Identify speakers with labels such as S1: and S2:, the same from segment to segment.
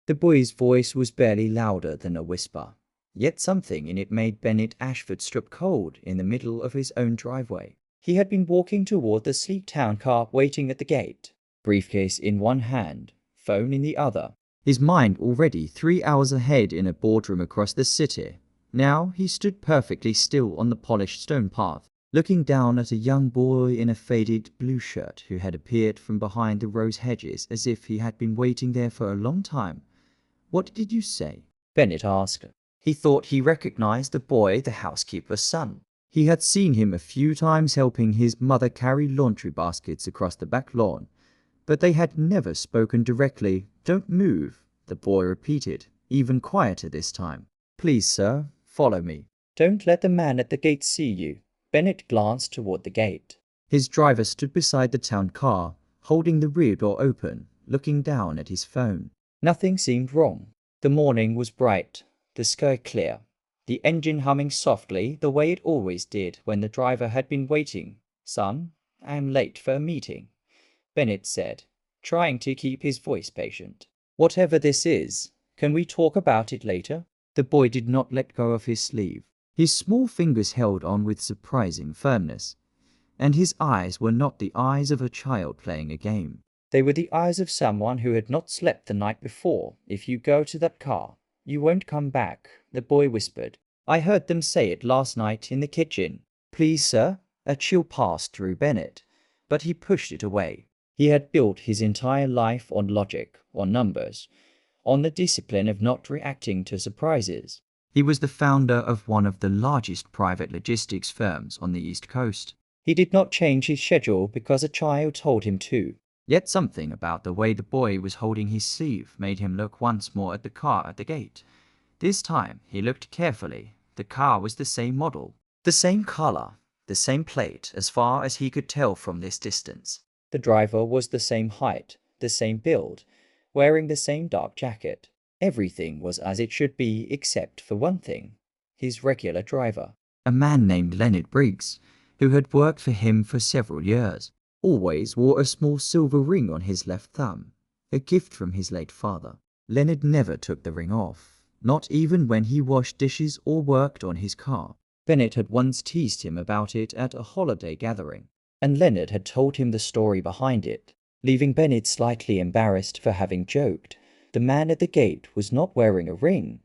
S1: The boy's voice was barely louder than a whisper, yet something in it made Bennett Ashford strip cold in the middle of his own driveway. He had been walking toward the sleek town car waiting at the gate, briefcase in one hand, phone in the other. His mind already 3 hours ahead in a boardroom across the city. Now he stood perfectly still on the polished stone path, looking down at a young boy in a faded blue shirt who had appeared from behind the rose hedges as if he had been waiting there for a long time. "What did you say?" Bennett asked. He thought he recognized the boy, the housekeeper's son. He had seen him a few times helping his mother carry laundry baskets across the back lawn, but they had never spoken directly. "Don't move," the boy repeated, even quieter this time. "Please, sir, follow me. Don't let the man at the gate see you." Bennett glanced toward the gate. His driver stood beside the town car, holding the rear door open, looking down at his phone. Nothing seemed wrong. The morning was bright, the sky clear, the engine humming softly the way it always did when the driver had been waiting. "Son, I'm late for a meeting," Bennett said, trying to keep his voice patient. "Whatever this is, can we talk about it later?" The boy did not let go of his sleeve. His small fingers held on with surprising firmness, and his eyes were not the eyes of a child playing a game. They were the eyes of someone who had not slept the night before. "If you go to that car, you won't come back," the boy whispered. "I heard them say it last night in the kitchen." "Please, sir." A chill passed through Bennett, but he pushed it away. He had built his entire life on logic, on numbers, on the discipline of not reacting to surprises. He was the founder of one of the largest private logistics firms on the East Coast. He did not change his schedule because a child told him to. Yet something about the way the boy was holding his sleeve made him look once more at the car at the gate. This time he looked carefully. The car was the same model, the same color, the same plate as far as he could tell from this distance. The driver was the same height, the same build, wearing the same dark jacket. Everything was as it should be except for one thing: his regular driver. A man named Leonard Briggs, who had worked for him for several years, always wore a small silver ring on his left thumb, a gift from his late father. Leonard never took the ring off, not even when he washed dishes or worked on his car. Bennett had once teased him about it at a holiday gathering, and Leonard had told him the story behind it, leaving Bennett slightly embarrassed for having joked. "The man at the gate was not wearing a ring.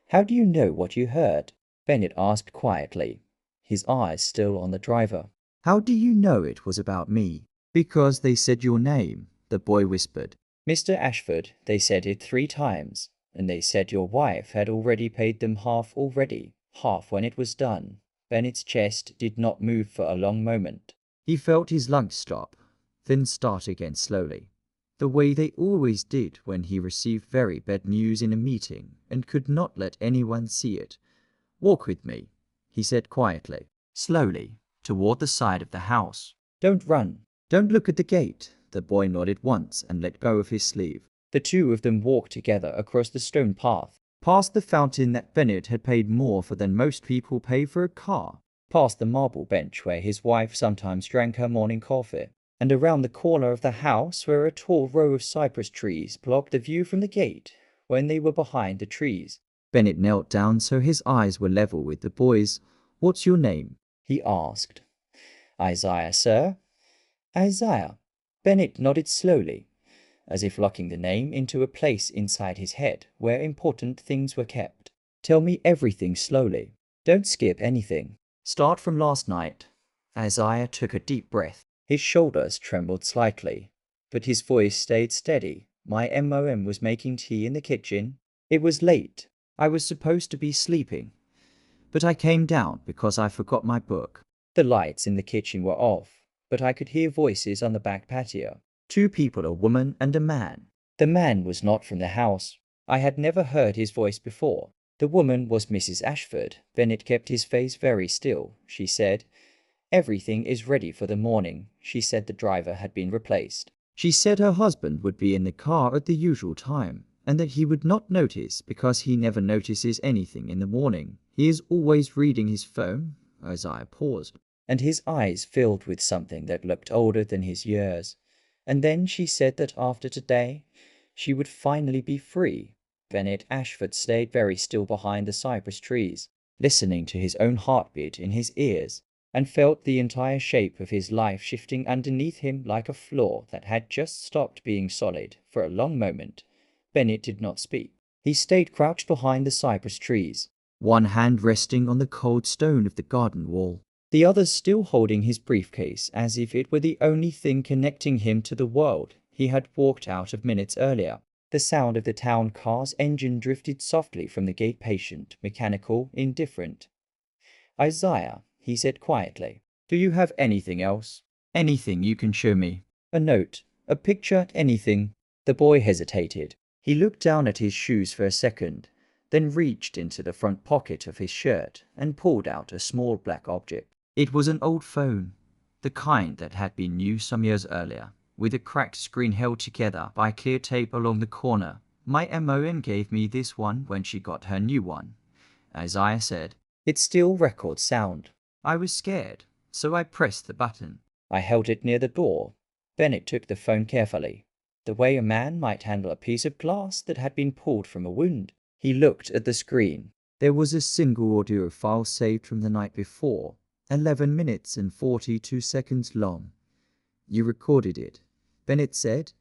S1: How do you know what you heard?" Bennett asked quietly, his eyes still on the driver. "How do you know it was about me?" "Because they said your name," the boy whispered. "Mr. Ashford, they said it 3 times, and they said your wife had already paid them half already, half when it was done." Bennett's chest did not move for a long moment. He felt his lungs stop, then start again slowly, the way they always did when he received very bad news in a meeting and could not let anyone see it. "Walk with me," he said quietly, slowly, toward the side of the house. "Don't run. Don't look at the gate." The boy nodded once and let go of his sleeve. The two of them walked together across the stone path, past the fountain that Bennett had paid more for than most people pay for a car, past the marble bench where his wife sometimes drank her morning coffee, and around the corner of the house where a tall row of cypress trees blocked the view from the gate when they were behind the trees. Bennett knelt down so his eyes were level with the boy's. "What's your name?" he asked. "Isaiah, sir." "Isaiah." Bennett nodded slowly, as if locking the name into a place inside his head where important things were kept. "Tell me everything slowly. Don't skip anything. Start from last night." Isaiah took a deep breath. His shoulders trembled slightly, but his voice stayed steady. "My mom was making tea in the kitchen. It was late. I was supposed to be sleeping, but I came down because I forgot my book. The lights in the kitchen were off, but I could hear voices on the back patio. 2 people, a woman and a man. The man was not from the house. I had never heard his voice before. The woman was Mrs. Ashford." Bennett kept his face very still. "She said, 'Everything is ready for the morning.' She said the driver had been replaced. She said her husband would be in the car at the usual time, and that he would not notice because he never notices anything in the morning. He is always reading his phone." Isaiah paused, and his eyes filled with something that looked older than his years. "And then she said that after today, she would finally be free. Bennett Ashford stayed very still behind the cypress trees, listening to his own heartbeat in his ears, and felt the entire shape of his life shifting underneath him like a floor that had just stopped being solid. For a long moment, Bennett did not speak. He stayed crouched behind the cypress trees, one hand resting on the cold stone of the garden wall, the other still holding his briefcase as if it were the only thing connecting him to the world he had walked out of minutes earlier. The sound of the town car's engine drifted softly from the gate, patient, mechanical, indifferent. "Isaiah," he said quietly, "do you have anything else? Anything you can show me? A note, a picture, anything?" The boy hesitated. He looked down at his shoes for a second, then reached into the front pocket of his shirt and pulled out a small black object. It was an old phone, the kind that had been new some years earlier, with a cracked screen held together by clear tape along the corner. "My MOM gave me this one when she got her new one," Isaiah said. "It still records sound. I was scared, so I pressed the button. I held it near the door." Bennett took the phone carefully, the way a man might handle a piece of glass that had been pulled from a wound. He looked at the screen. There was a single audio file saved from the night before, 11 minutes and 42 seconds long. "You recorded it," Bennett said.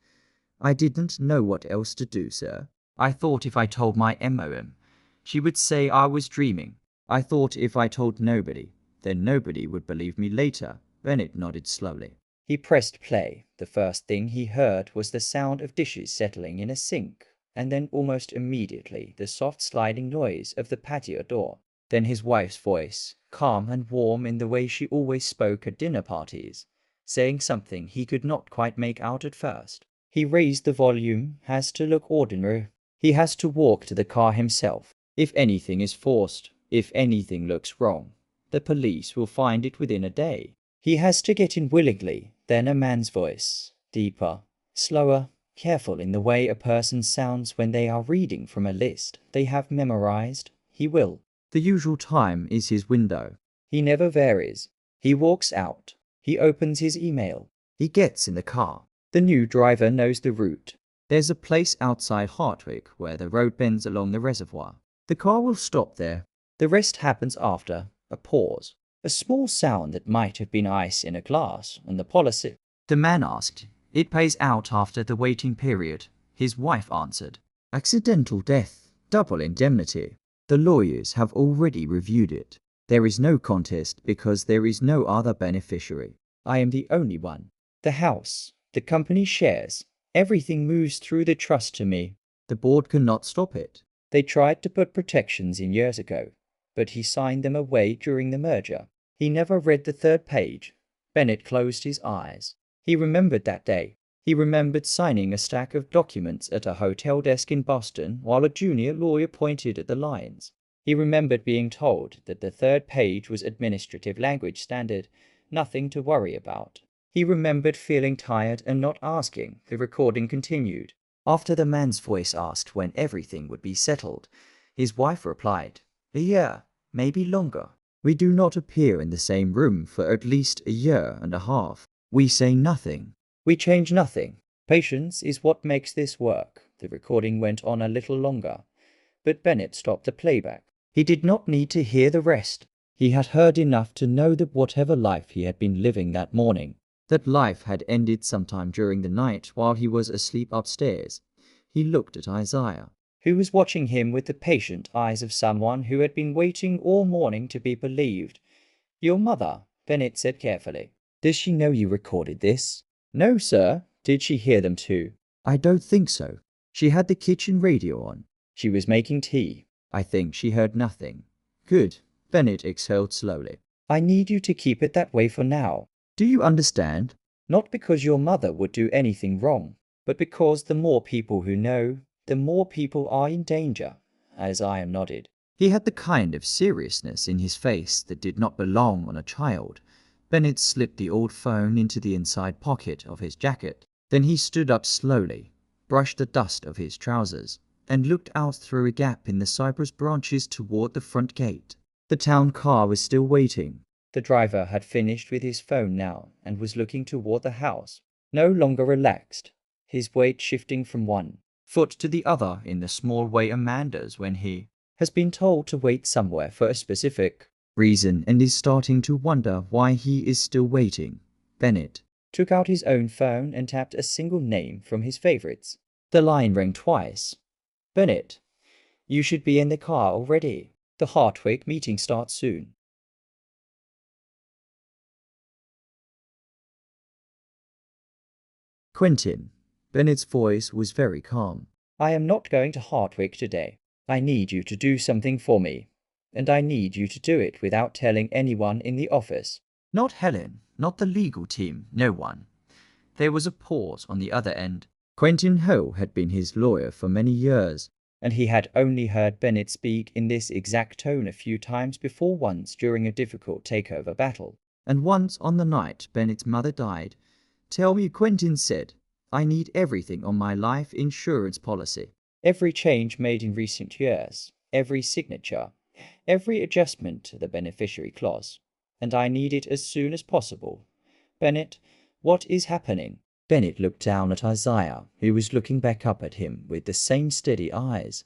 S1: "I didn't know what else to do, sir. I thought if I told my MOM, she would say I was dreaming. I thought if I told nobody, then nobody would believe me later." Bennett nodded slowly. He pressed play. The first thing he heard was the sound of dishes settling in a sink, and then almost immediately the soft sliding noise of the patio door. Then his wife's voice, calm and warm in the way she always spoke at dinner parties, saying something he could not quite make out at first. He raised the volume. "Has to look ordinary. He has to walk to the car himself. If anything is forced, if anything looks wrong, the police will find it within a day. He has to get in willingly." Then a man's voice, deeper, slower, careful in the way a person sounds when they are reading from a list they have memorized. "He will. The usual time is his window. He never varies. He walks out. He opens his email. He gets in the car. The new driver knows the route. There's a place outside Hartwick where the road bends along the reservoir. The car will stop there. The rest happens after a pause. A small sound that might have been ice in a glass, and the policy." The man asked. "It pays out after the waiting period," his wife answered. "Accidental death, double indemnity. The lawyers have already reviewed it. There is no contest because there is no other beneficiary. I am the only one. The house, the company shares, everything moves through the trust to me. The board cannot stop it. They tried to put protections in years ago, but he signed them away during the merger. He never read the third page." Bennett closed his eyes. He remembered that day. He remembered signing a stack of documents at a hotel desk in Boston while a junior lawyer pointed at the lines. He remembered being told that the third page was administrative language standard, nothing to worry about. He remembered feeling tired and not asking. The recording continued. After the man's voice asked when everything would be settled, his wife replied, "A year, maybe longer. We do not appear in the same room for at least a year and a half. We say nothing. We change nothing. Patience is what makes this work." The recording went on a little longer, but Bennett stopped the playback. He did not need to hear the rest. He had heard enough to know that whatever life he had been living that morning, that life had ended sometime during the night while he was asleep upstairs. He looked at Isaiah, who was watching him with the patient eyes of someone who had been waiting all morning to be believed. "Your mother," Bennett said carefully. "Does she know you recorded this?" "No, sir." "Did she hear them too?" "I don't think so. She had the kitchen radio on. She was making tea. I think she heard nothing." "Good." Bennett exhaled slowly. "I need you to keep it that way for now. Do you understand? Not because your mother would do anything wrong, but because the more people who know, the more people are in danger." Isaiah nodded. He had the kind of seriousness in his face that did not belong on a child. Bennett slipped the old phone into the inside pocket of his jacket. Then he stood up slowly, brushed the dust of his trousers, and looked out through a gap in the cypress branches toward the front gate. The town car was still waiting. The driver had finished with his phone now and was looking toward the house, no longer relaxed, his weight shifting from one foot to the other in the small way a man does when he has been told to wait somewhere for a specific reason and is starting to wonder why he is still waiting. Bennett took out his own phone and tapped a single name from his favorites. The line rang twice. Bennett, you should be in the car already. The Hartwig meeting starts soon. Quentin. Bennett's voice was very calm. I am not going to Hartwig today. I need you to do something for me. And I need you to do it without telling anyone in the office. Not Helen, not the legal team, no one. There was a pause on the other end. Quentin Ho had been his lawyer for many years, and he had only heard Bennett speak in this exact tone a few times before, once during a difficult takeover battle, and once on the night Bennett's mother died. Tell me, Quentin said, I need everything on my life insurance policy. Every change made in recent years, every signature, every adjustment to the beneficiary clause. And I need it as soon as possible. Bennett, what is happening? Bennett looked down at Isaiah, who was looking back up at him with the same steady eyes.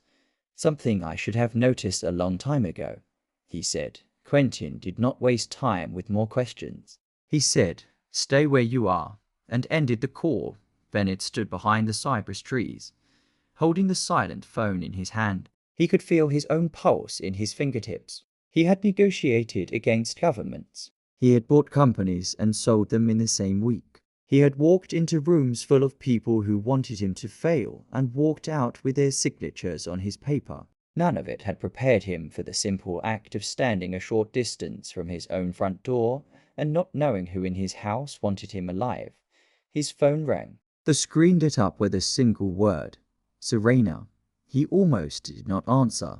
S1: Something I should have noticed a long time ago, he said. Quentin did not waste time with more questions. He said, stay where you are, and ended the call. Bennett stood behind the cypress trees, holding the silent phone in his hand. He could feel his own pulse in his fingertips. He had negotiated against governments. He had bought companies and sold them in the same week. He had walked into rooms full of people who wanted him to fail and walked out with their signatures on his paper. None of it had prepared him for the simple act of standing a short distance from his own front door and not knowing who in his house wanted him alive. His phone rang. The screen lit up with a single word. Serena. He almost did not answer,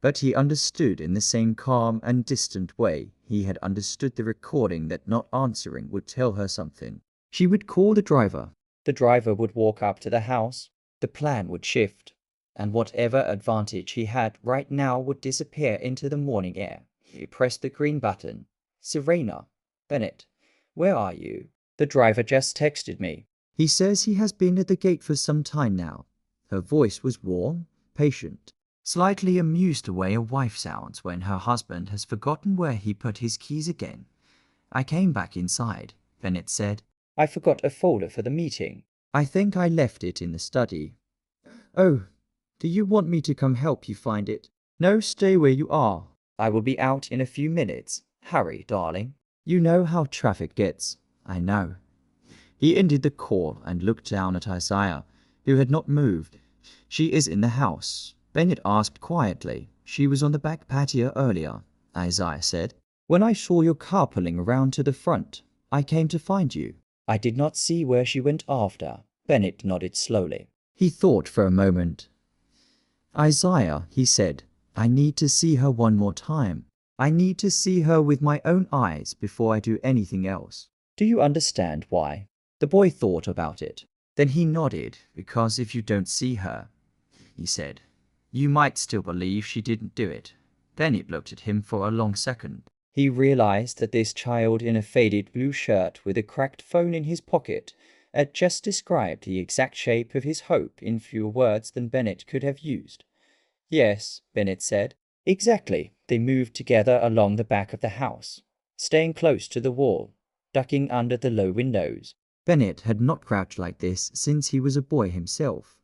S1: but he understood in the same calm and distant way he had understood the recording that not answering would tell her something. She would call the driver. The driver would walk up to the house. The plan would shift, and whatever advantage he had right now would disappear into the morning air. He pressed the green button. Serena. Bennett, where are you? The driver just texted me. He says he has been at the gate for some time now. Her voice was warm, patient, slightly amused the way a wife sounds when her husband has forgotten where he put his keys again. I came back inside, Bennett said. I forgot a folder for the meeting. I think I left it in the study. Oh, do you want me to come help you find it? No, stay where you are. I will be out in a few minutes. Hurry, darling. You know how traffic gets. I know. He ended the call and looked down at Isaiah, who had not moved. She is in the house, Bennett asked quietly. She was on the back patio earlier, Isaiah said. When I saw your car pulling around to the front, I came to find you. I did not see where she went after. Bennett nodded slowly. He thought for a moment. Isaiah, he said, I need to see her one more time. I need to see her with my own eyes before I do anything else. Do you understand why? The boy thought about it. Then he nodded, because if you don't see her, he said, you might still believe she didn't do it. Bennett looked at him for a long second. He realized that this child in a faded blue shirt with a cracked phone in his pocket had just described the exact shape of his hope in fewer words than Bennett could have used. Yes, Bennett said. Exactly. They moved together along the back of the house, staying close to the wall, ducking under the low windows. Bennett had not crouched like this since he was a boy himself,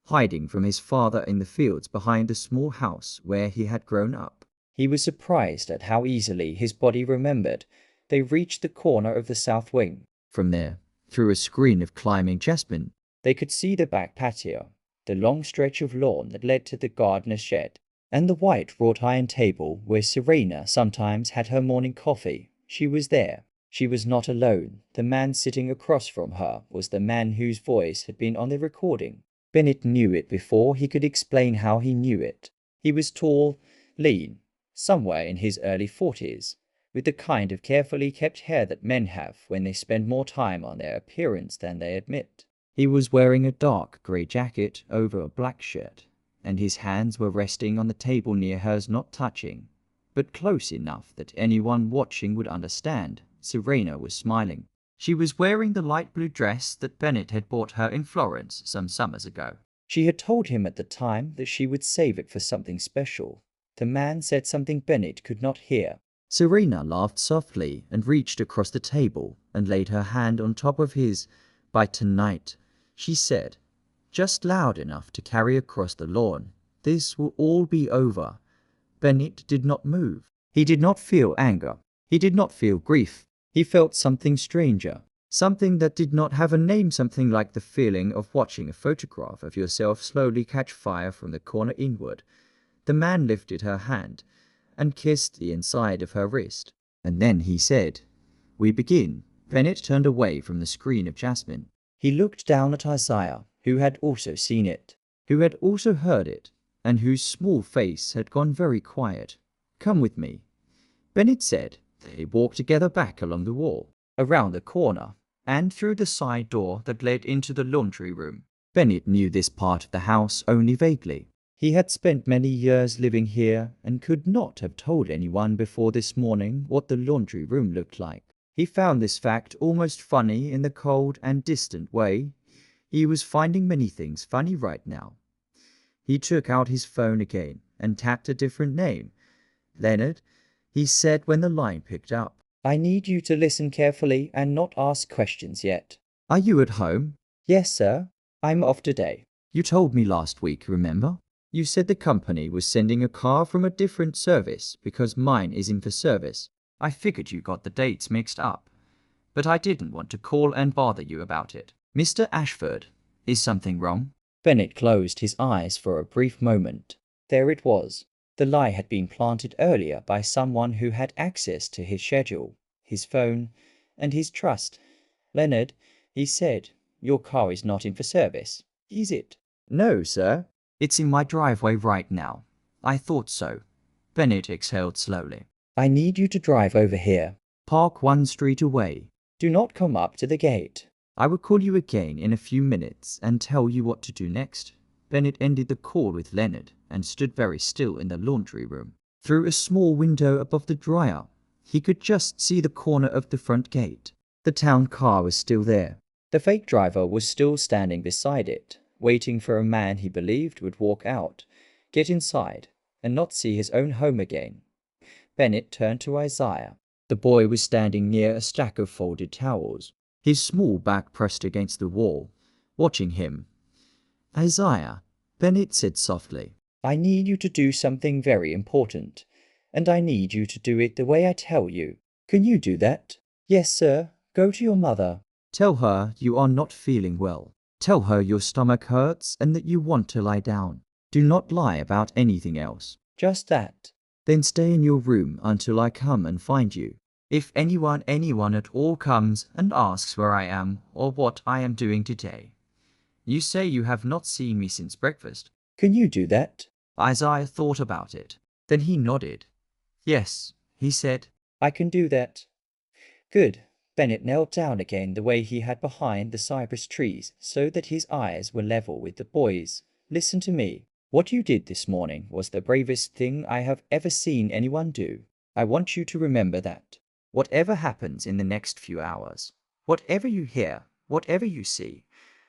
S1: hiding from his father in the fields behind the small house where he had grown up. He was surprised at how easily his body remembered. They reached the corner of the south wing. From there, through a screen of climbing jasmine, they could see the back patio, the long stretch of lawn that led to the gardener's shed, and the white wrought-iron table where Serena sometimes had her morning coffee. She was there. She was not alone. The man sitting across from her was the man whose voice had been on the recording. Bennett knew it before he could explain how he knew it. He was tall, lean, somewhere in his early 40s, with the kind of carefully kept hair that men have when they spend more time on their appearance than they admit. He was wearing a dark grey jacket over a black shirt, and his hands were resting on the table near hers, not touching, but close enough that anyone watching would understand. Serena was smiling. She was wearing the light blue dress that Bennett had bought her in Florence some summers ago. She had told him at the time that she would save it for something special. The man said something Bennett could not hear. Serena laughed softly and reached across the table and laid her hand on top of his. By tonight, she said, just loud enough to carry across the lawn, this will all be over. Bennett did not move. He did not feel anger. He did not feel grief. He felt something stranger. Something that did not have a name, something like the feeling of watching a photograph of yourself slowly catch fire from the corner inward. The man lifted her hand and kissed the inside of her wrist. And then he said, "We begin." Bennett turned away from the screen of jasmine. He looked down at Isaiah, who had also seen it, who had also heard it, and whose small face had gone very quiet. "Come with me," Bennett said. They walked together back along the wall, around the corner, and through the side door that led into the laundry room. Bennett knew this part of the house only vaguely. He had spent many years living here and could not have told anyone before this morning what the laundry room looked like. He found this fact almost funny in the cold and distant way. He was finding many things funny right now. He took out his phone again and tapped a different name. "Leonard," he said when the line picked up. "I need you to listen carefully and not ask questions yet." "Are you at home?" "Yes, sir. I'm off today." "You told me last week, remember? You said the company was sending a car from a different service because mine isn't for service. I figured you got the dates mixed up, but I didn't want to call and bother you about it." "Mr. Ashford, is something wrong?" Bennett closed his eyes for a brief moment. There it was. The lie had been planted earlier by someone who had access to his schedule, his phone, and his trust. "Leonard," he said, "your car is not in for service, is it?" "No, sir. It's in my driveway right now." "I thought so." Bennett exhaled slowly. "I need you to drive over here. Park one street away. Do not come up to the gate. I will call you again in a few minutes and tell you what to do next." Bennett ended the call with Leonard and stood very still in the laundry room. Through a small window above the dryer, he could just see the corner of the front gate. The town car was still there. The fake driver was still standing beside it, waiting for a man he believed would walk out, get inside, and not see his own home again. Bennett turned to Isaiah. The boy was standing near a stack of folded towels, his small back pressed against the wall, watching him. "Isaiah," Bennett said softly, "I need you to do something very important, and I need you to do it the way I tell you. Can you do that?" "Yes, sir. Go to your mother. Tell her you are not feeling well. Tell her your stomach hurts and that you want to lie down. Do not lie about anything else. Just that. Then stay in your room until I come and find you. If anyone at all comes and asks where I am or what I am doing today, you say you have not seen me since breakfast. Can you do that?" Isaiah thought about it. Then he nodded. "Yes," he said. "I can do that." "Good." Bennett knelt down again the way he had behind the cypress trees so that his eyes were level with the boy's. "Listen to me. What you did this morning was the bravest thing I have ever seen anyone do. I want you to remember that. Whatever happens in the next few hours, whatever you hear, whatever you see,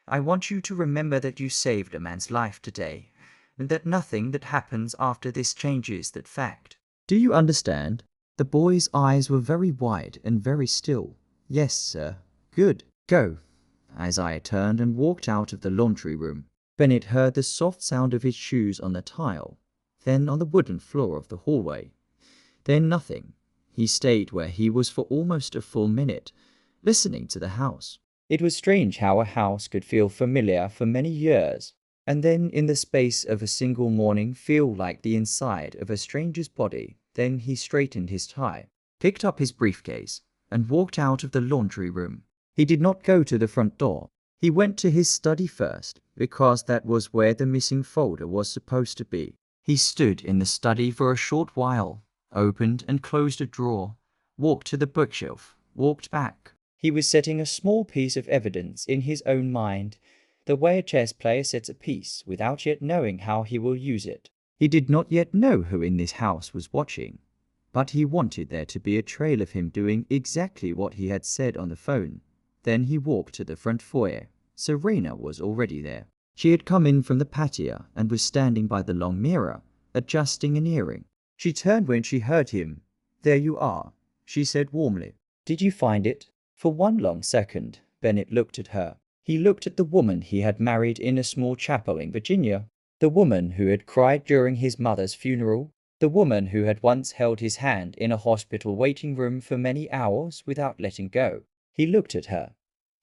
S1: I want you to remember that you saved a man's life today, and that nothing that happens after this changes that fact. Do you understand?" The boy's eyes were very wide and very still. "Yes, sir." "Good. Go." Isaiah turned and walked out of the laundry room. Bennett heard the soft sound of his shoes on the tile, then on the wooden floor of the hallway. Then nothing. He stayed where he was for almost a full minute, listening to the house. It was strange how a house could feel familiar for many years, and then in the space of a single morning feel like the inside of a stranger's body. Then he straightened his tie, picked up his briefcase, and walked out of the laundry room. He did not go to the front door. He went to his study first, because that was where the missing folder was supposed to be. He stood in the study for a short while, opened and closed a drawer, walked to the bookshelf, walked back. He was setting a small piece of evidence in his own mind, the way a chess player sets a piece without yet knowing how he will use it. He did not yet know who in this house was watching, but he wanted there to be a trail of him doing exactly what he had said on the phone. Then he walked to the front foyer. Serena was already there. She had come in from the patio and was standing by the long mirror, adjusting an earring. She turned when she heard him. "There you are," she said warmly. "Did you find it?" For one long second, Bennett looked at her. He looked at the woman he had married in a small chapel in Virginia, the woman who had cried during his mother's funeral, the woman who had once held his hand in a hospital waiting room for many hours without letting go. He looked at her,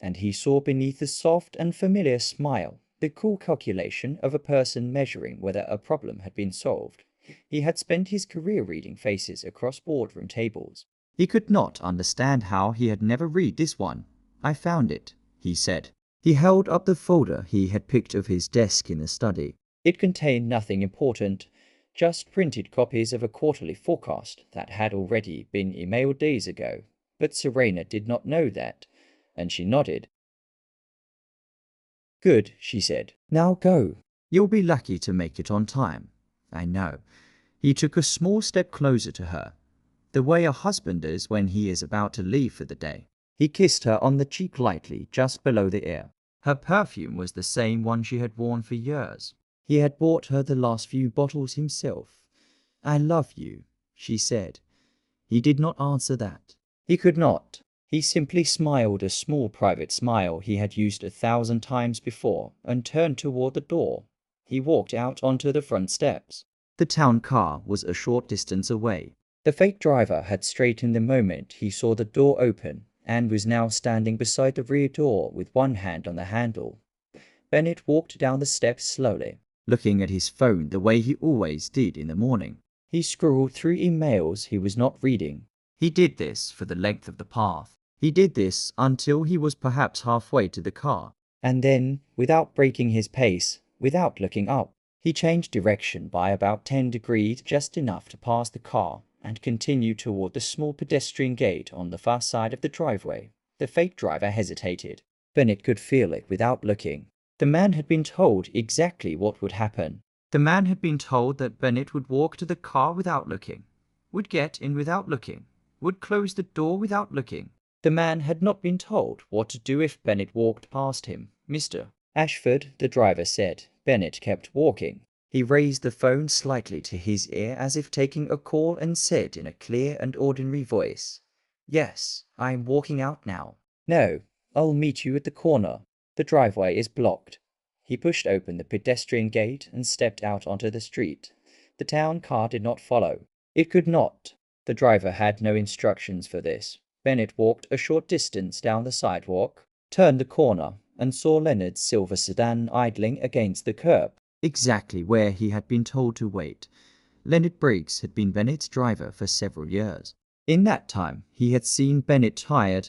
S1: and he saw beneath the soft and familiar smile the cool calculation of a person measuring whether a problem had been solved. He had spent his career reading faces across boardroom tables. He could not understand how he had never read this one. "I found it," he said. He held up the folder he had picked off his desk in the study. It contained nothing important, just printed copies of a quarterly forecast that had already been emailed days ago. But Serena did not know that, and she nodded. "Good," she said. "Now go. You'll be lucky to make it on time." "I know." He took a small step closer to her, the way a husband is when he is about to leave for the day. He kissed her on the cheek lightly, just below the ear. Her perfume was the same one she had worn for years. He had bought her the last few bottles himself. "I love you," she said. He did not answer that. He could not. He simply smiled a small private smile he had used 1,000 times before and turned toward the door. He walked out onto the front steps. The town car was a short distance away. The fake driver had straightened the moment he saw the door open and was now standing beside the rear door with one hand on the handle. Bennett walked down the steps slowly, looking at his phone the way he always did in the morning. He scrolled through emails he was not reading. He did this for the length of the path. He did this until he was perhaps halfway to the car. And then, without breaking his pace, without looking up, he changed direction by about 10 degrees, just enough to pass the car, and continue toward the small pedestrian gate on the far side of the driveway. The fake driver hesitated. Bennett could feel it without looking. The man had been told exactly what would happen. The man had been told that Bennett would walk to the car without looking, would get in without looking, would close the door without looking. The man had not been told what to do if Bennett walked past him. "Mr. Ashford," the driver said. Bennett kept walking. He raised the phone slightly to his ear as if taking a call and said in a clear and ordinary voice, "Yes, I'm walking out now." "No, I'll meet you at the corner. The driveway is blocked." He pushed open the pedestrian gate and stepped out onto the street. The town car did not follow. It could not. The driver had no instructions for this. Bennett walked a short distance down the sidewalk, turned the corner, and saw Leonard's silver sedan idling against the curb, exactly where he had been told to wait. Leonard Briggs had been Bennett's driver for several years. In that time, he had seen Bennett tired,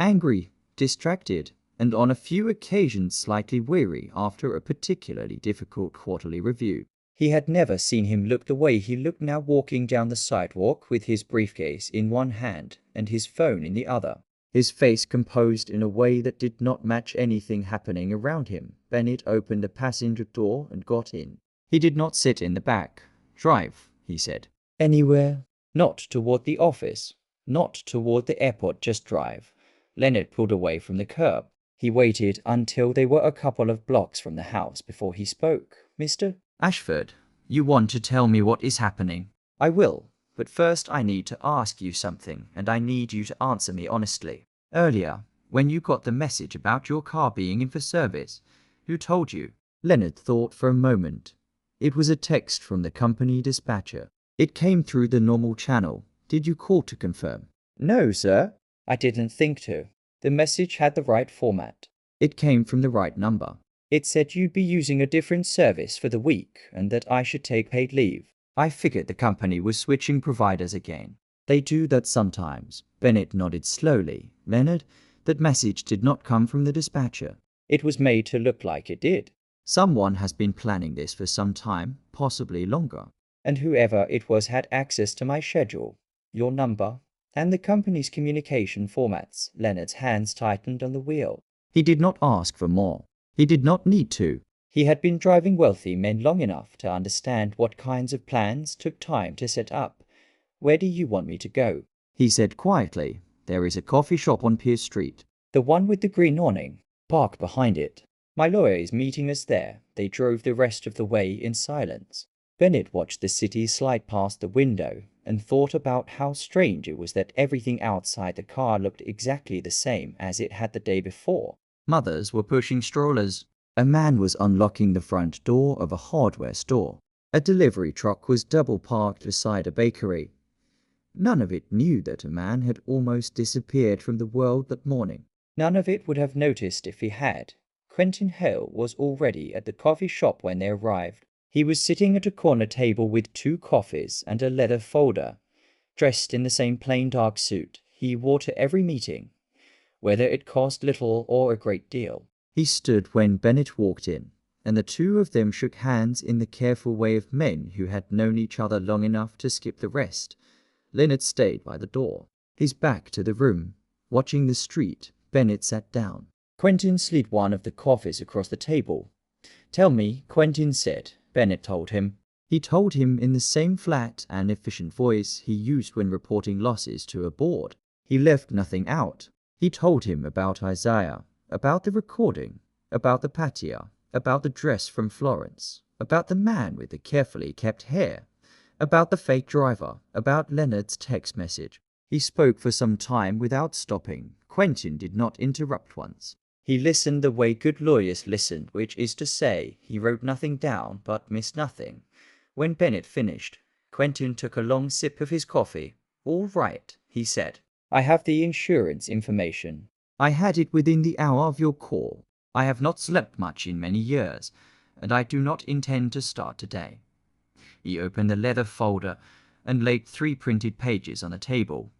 S1: angry, distracted, and on a few occasions slightly weary after a particularly difficult quarterly review. He had never seen him look the way he looked now, walking down the sidewalk with his briefcase in one hand and his phone in the other, his face composed in a way that did not match anything happening around him. Bennett opened the passenger door and got in. He did not sit in the back. "Drive," he said. "Anywhere?" "Not toward the office. Not toward the airport, just drive." Leonard pulled away from the curb. He waited until they were a couple of blocks from the house before he spoke. "Mr. Ashford, you want to tell me what is happening?" "I will, but first I need to ask you something, and I need you to answer me honestly. Earlier, when you got the message about your car being in for service, who told you?" Leonard thought for a moment. "It was a text from the company dispatcher. It came through the normal channel. Did you call to confirm?" "No, sir. I didn't think to. The message had the right format. It came from the right number. It said you'd be using a different service for the week and that I should take paid leave. I figured the company was switching providers again." "They do that sometimes." Bennett nodded slowly. "Leonard, that message did not come from the dispatcher. It was made to look like it did. Someone has been planning this for some time, possibly longer. And whoever it was had access to my schedule, your number, and the company's communication formats." Leonard's hands tightened on the wheel. He did not ask for more. He did not need to. He had been driving wealthy men long enough to understand what kinds of plans took time to set up. "Where do you want me to go?" he said quietly. "There is a coffee shop on Pierce Street. The one with the green awning. Park behind it." My lawyer is meeting us there. They drove the rest of the way in silence. Bennett watched the city slide past the window and thought about how strange it was that everything outside the car looked exactly the same as it had the day before. Mothers were pushing strollers. A man was unlocking the front door of a hardware store. A delivery truck was double parked beside a bakery. None of it knew that a man had almost disappeared from the world that morning. None of it would have noticed if he had. Quentin Hale was already at the coffee shop when they arrived. He was sitting at a corner table with 2 coffees and a leather folder, dressed in the same plain dark suit he wore to every meeting, whether it cost little or a great deal. He stood when Bennett walked in, and the two of them shook hands in the careful way of men who had known each other long enough to skip the rest. Leonard stayed by the door, his back to the room. Watching the street, Bennett sat down. Quentin slid one of the coffees across the table. "Tell me," Quentin said. Bennett told him. He told him in the same flat and efficient voice he used when reporting losses to a board. He left nothing out. He told him about Isaiah, about the recording, about the patia, about the dress from Florence, about the man with the carefully kept hair, about the fake driver, about Leonard's text message. He spoke for some time without stopping. Quentin did not interrupt once. He listened the way good lawyers listen, which is to say, he wrote nothing down but missed nothing. When Bennett finished, Quentin took a long sip of his coffee. "All right," he said. "I have the insurance information. I had it within the hour of your call. I have not slept much in many years, and I do not intend to start today." He opened the leather folder and laid 3 printed pages on the table.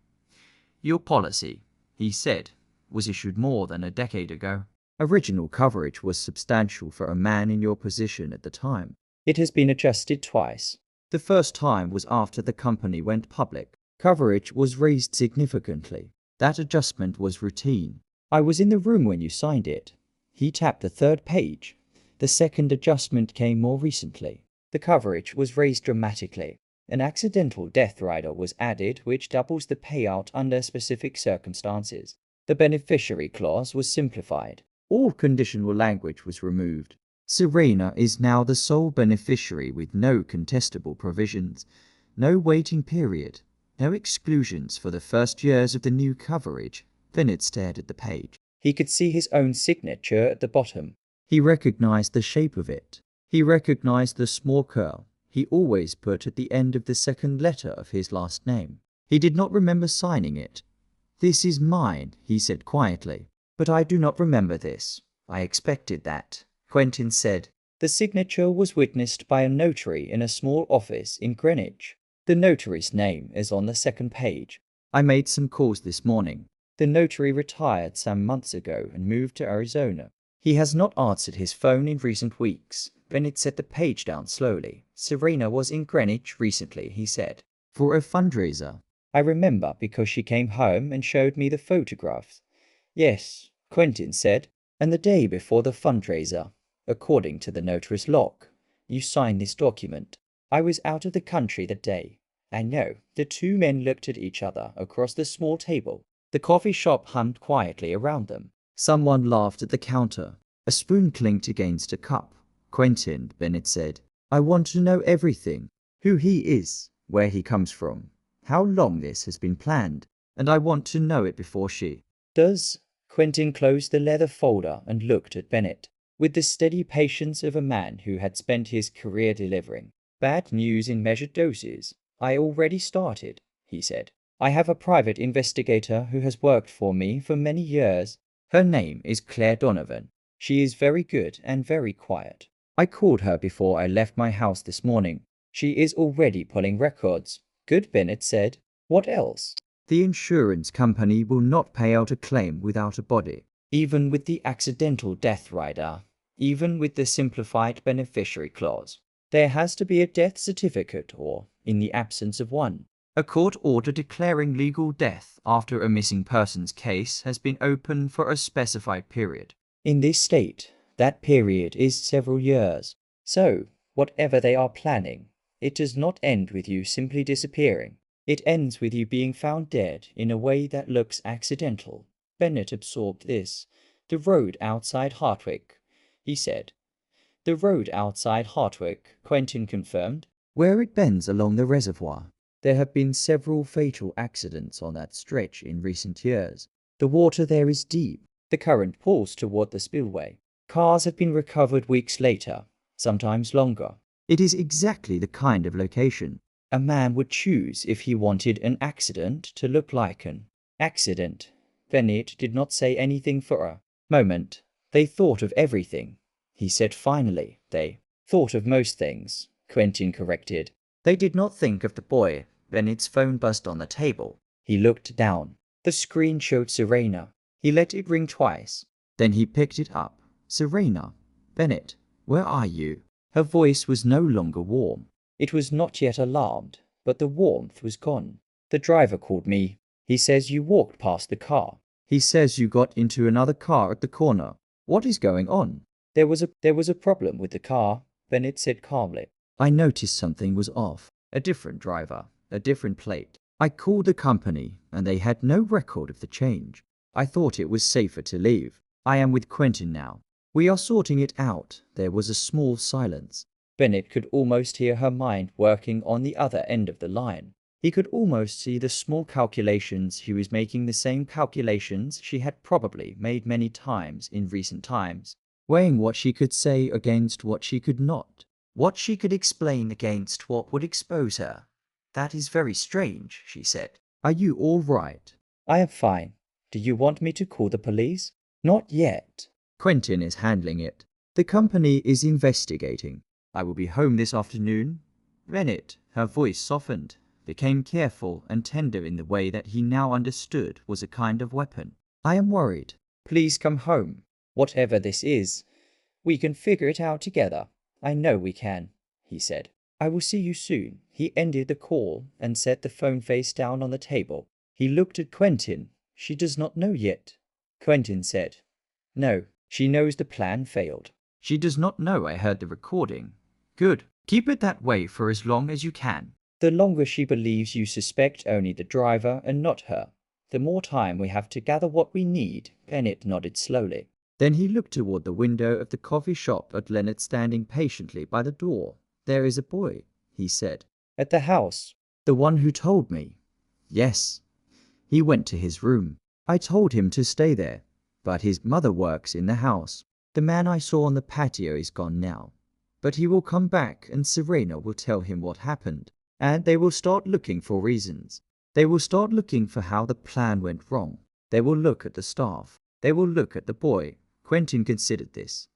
S1: "Your policy," he said, "was issued more than a decade ago. Original coverage was substantial for a man in your position at the time. It has been adjusted twice. The first time was after the company went public. Coverage was raised significantly. That adjustment was routine. I was in the room when you signed it." He tapped the 3rd page. "The second adjustment came more recently. The coverage was raised dramatically. An accidental death rider was added, which doubles the payout under specific circumstances. The beneficiary clause was simplified. All conditional language was removed. Serena is now the sole beneficiary with no contestable provisions, no waiting period, no exclusions for the first years of the new coverage." Bennett stared at the page. He could see his own signature at the bottom. He recognized the shape of it. He recognized the small curl he always put at the end of the second letter of his last name. He did not remember signing it. "This is mine," he said quietly. "But I do not remember this. I expected that," Quentin said. The signature was witnessed by a notary in a small office in Greenwich. The notary's name is on the 2nd page. "I made some calls this morning. The notary retired some months ago and moved to Arizona. He has not answered his phone in recent weeks." Bennett set the page down slowly. "Serena was in Greenwich recently," he said. "For a fundraiser. I remember because she came home and showed me the photographs." "Yes," Quentin said. "And the day before the fundraiser, according to the notary's log, you signed this document." "I was out of the country that day." "I know." The 2 men looked at each other across the small table. The coffee shop hummed quietly around them. Someone laughed at the counter. A spoon clinked against a cup. "Quentin," Bennett said, "I want to know everything. Who he is, where he comes from, how long this has been planned, and I want to know it before she does." Quentin closed the leather folder and looked at Bennett with the steady patience of a man who had spent his career delivering bad news in measured doses. "I already started," he said. "I have a private investigator who has worked for me for many years. Her name is Claire Donovan. She is very good and very quiet. I called her before I left my house this morning. She is already pulling records." "Good," Bennett said. "What else?" "The insurance company will not pay out a claim without a body, even with the accidental death rider, even with the simplified beneficiary clause. There has to be a death certificate or, in the absence of one, a court order declaring legal death after a missing persons case has been open for a specified period. In this state, that period is several years. So, whatever they are planning, it does not end with you simply disappearing. It ends with you being found dead in a way that looks accidental." Bennett absorbed this. The road outside Hartwick, he said. The road outside Hartwick, Quentin confirmed, where it bends along the reservoir. There have been several fatal accidents on that stretch in recent years. The water there is deep. The current pulls toward the spillway. Cars have been recovered weeks later, sometimes longer. It is exactly the kind of location a man would choose if he wanted an accident to look like an accident. Bennett did not say anything for a moment. They thought of everything, he said finally. They thought of most things, Quentin corrected. They did not think of the boy. Bennett's phone buzzed on the table. He looked down. The screen showed Serena. He let it ring twice. Then he picked it up. Serena. Bennett, where are you? Her voice was no longer warm. It was not yet alarmed, but the warmth was gone. The driver called me. He says you walked past the car. He says you got into another car at the corner. What is going on? There was a problem with the car, Bennett said calmly. I noticed something was off. A different driver, a different plate. I called the company, and they had no record of the change. I thought it was safer to leave. I am with Quentin now. We are sorting it out. There was a small silence. Bennett could almost hear her mind working on the other end of the line. He could almost see the small calculations. He was making the same calculations she had probably made many times in recent times, weighing what she could say against what she could not, what she could explain against what would expose her. That is very strange, she said. Are you all right? I am fine. Do you want me to call the police? Not yet. Quentin is handling it. The company is investigating. I will be home this afternoon. Bennett, her voice softened, became careful and tender in the way that he now understood was a kind of weapon. I am worried. Please come home. Whatever this is, we can figure it out together. I know we can, he said. I will see you soon. He ended the call and set the phone face down on the table. He looked at Quentin. She does not know yet. Quentin said, no, she knows the plan failed. She does not know I heard the recording. Good. Keep it that way for as long as you can. The longer she believes you suspect only the driver and not her, the more time we have to gather what we need. Bennett nodded slowly. Then he looked toward the window of the coffee shop at Leonard standing patiently by the door. There is a boy, he said. At the house. The one who told me. Yes. He went to his room. I told him to stay there, but his mother works in the house. The man I saw on the patio is gone now. But he will come back and Serena will tell him what happened. And they will start looking for reasons. They will start looking for how the plan went wrong. They will look at the staff. They will look at the boy. Quentin considered this.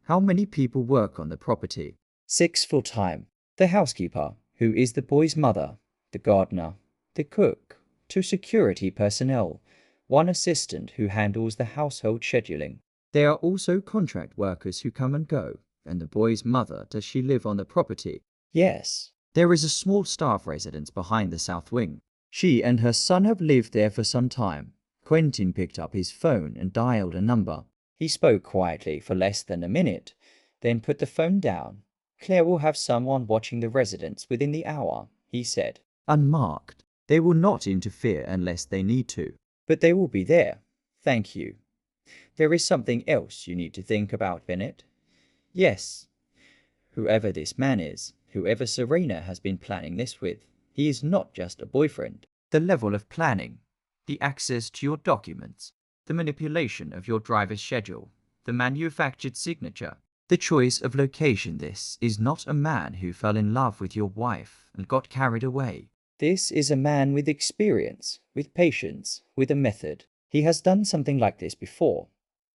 S1: How many people work on the property? 6 full-time. The housekeeper, who is the boy's mother, the gardener, the cook, 2 security personnel, 1 assistant who handles the household scheduling. There are also contract workers who come and go. And the boy's mother, does she live on the property? Yes. There is a small staff residence behind the south wing. She and her son have lived there for some time. Quentin picked up his phone and dialed a number. He spoke quietly for less than a minute, then put the phone down. Claire will have someone watching the residence within the hour, he said. Unmarked. They will not interfere unless they need to. But they will be there. Thank you. There is something else you need to think about, Bennett. Yes. Whoever this man is, whoever Serena has been planning this with, he is not just a boyfriend. The level of planning, the access to your documents, the manipulation of your driver's schedule, the manufactured signature, the choice of location. This is not a man who fell in love with your wife and got carried away. This is a man with experience, with patience, with a method. He has done something like this before,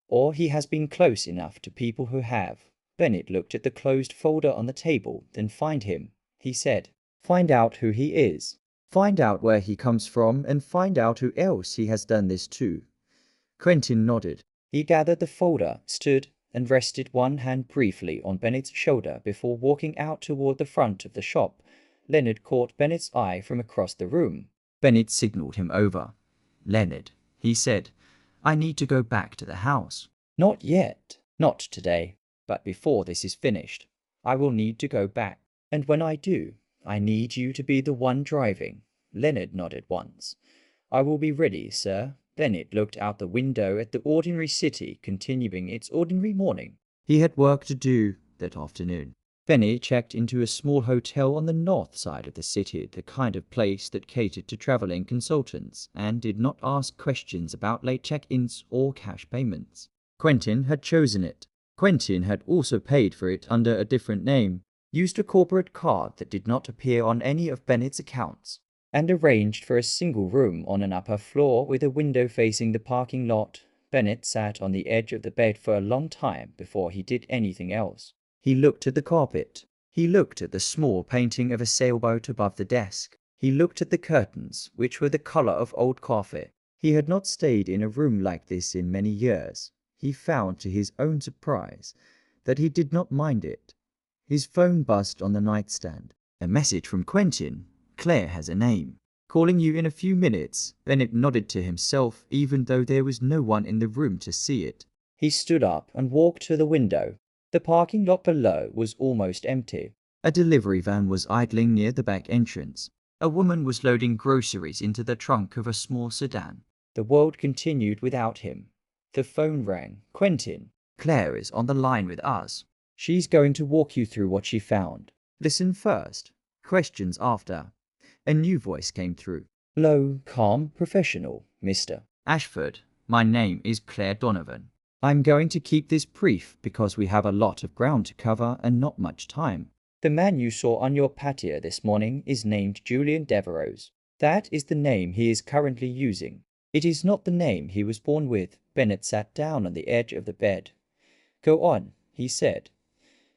S1: or he has been close enough to people who have. Bennett looked at the closed folder on the table. Then find him, he said. Find out who he is. Find out where he comes from and find out who else he has done this to. Quentin nodded. He gathered the folder, stood, and rested one hand briefly on Bennett's shoulder before walking out toward the front of the shop. Leonard caught Bennett's eye from across the room. Bennett signaled him over. Leonard, he said, I need to go back to the house. Not yet. Not today. But before this is finished, I will need to go back. And when I do, I need you to be the one driving. Leonard nodded once. I will be ready, sir. Bennett looked out the window at the ordinary city continuing its ordinary morning. He had work to do that afternoon. Benny checked into a small hotel on the north side of the city, the kind of place that catered to traveling consultants and did not ask questions about late check-ins or cash payments. Quentin had chosen it. Quentin had also paid for it under a different name, used a corporate card that did not appear on any of Bennett's accounts, and arranged for a single room on an upper floor with a window facing the parking lot. Bennett sat on the edge of the bed for a long time before he did anything else. He looked at the carpet. He looked at the small painting of a sailboat above the desk. He looked at the curtains, which were the color of old coffee. He had not stayed in a room like this in many years. He found, to his own surprise, that he did not mind it. His phone buzzed on the nightstand. A message from Quentin. Claire has a name. Calling you in a few minutes. Bennett nodded to himself, even though there was no one in the room to see it. He stood up and walked to the window. The parking lot below was almost empty. A delivery van was idling near the back entrance. A woman was loading groceries into the trunk of a small sedan. The world continued without him. The phone rang. Quentin, Claire is on the line with us. She's going to walk you through what she found. Listen first. Questions after. A new voice came through. Low, calm, professional, Mr. Ashford. My name is Claire Donovan. I'm going to keep this brief because we have a lot of ground to cover and not much time. The man you saw on your patio this morning is named Julian Devereux. That is the name he is currently using. It is not the name he was born with. Bennett sat down on the edge of the bed. Go on, he said.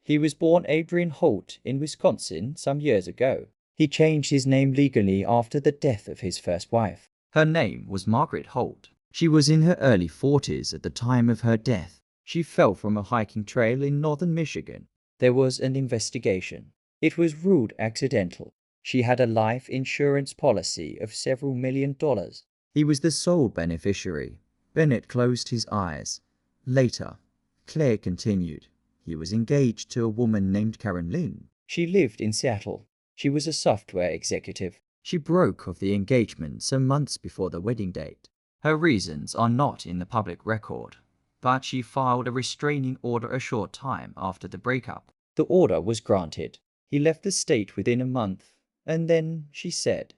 S1: He was born Adrian Holt in Wisconsin some years ago. He changed his name legally after the death of his first wife. Her name was Margaret Holt. She was in her early 40s at the time of her death. She fell from a hiking trail in northern Michigan. There was an investigation. It was ruled accidental. She had a life insurance policy of several $1,000,000. He was the sole beneficiary. Bennett closed his eyes. Later, Claire continued. He was engaged to a woman named Karen Lynn. She lived in Seattle. She was a software executive. She broke off the engagement some months before the wedding date. Her reasons are not in the public record, but she filed a restraining order a short time after the breakup. The order was granted. He left the state within a month, and then, she said,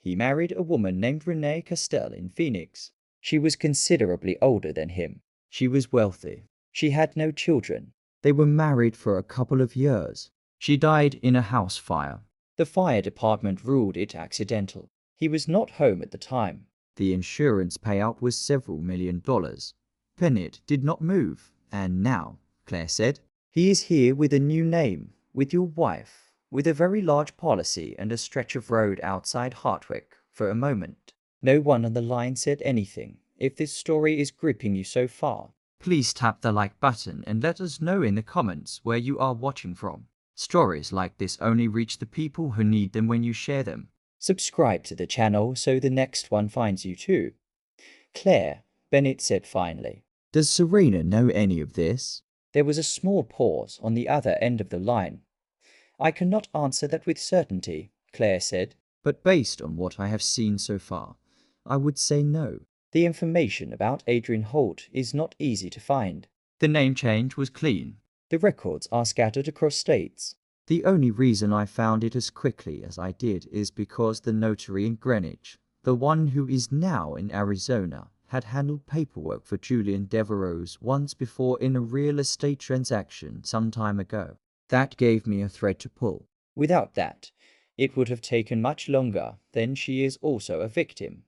S1: he married a woman named Renee Castell in Phoenix. She was considerably older than him. She was wealthy. She had no children. They were married for a couple of years. She died in a house fire. The fire department ruled it accidental. He was not home at the time. The insurance payout was several $1,000,000. Bennett did not move, and now, Claire said, he is here with a new name, with your wife, with a very large policy and a stretch of road outside Hartwick. For a moment, no one on the line said anything. If this story is gripping you so far, please tap the like button and let us know in the comments where you are watching from. Stories like this only reach the people who need them when you share them. Subscribe to the channel so the next one finds you too. Claire, Bennett said finally. Does Serena know any of this? There was a small pause on the other end of the line. I cannot answer that with certainty, Claire said, but based on what I have seen so far, I would say no. The information about Adrian Holt is not easy to find. The name change was clean. The records are scattered across states. The only reason I found it as quickly as I did is because the notary in Greenwich, the one who is now in Arizona, had handled paperwork for Julian Devereux once before in a real estate transaction some time ago. That gave me a thread to pull. Without that, it would have taken much longer. Then she is also a victim.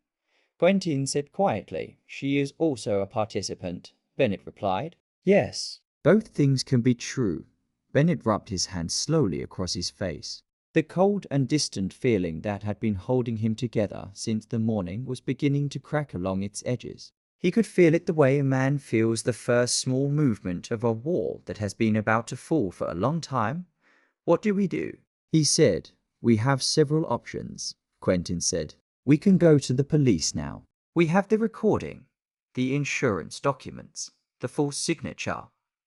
S1: Quentin said quietly. She is also a participant. Bennett replied. Yes. Both things can be true. Bennett rubbed his hand slowly across his face. The cold and distant feeling that had been holding him together since the morning was beginning to crack along its edges. He could feel it the way a man feels the first small movement of a wall that has been about to fall for a long time. What do we do? He said. We have several options, Quentin said. We can go to the police now. We have the recording, the insurance documents, the full signature,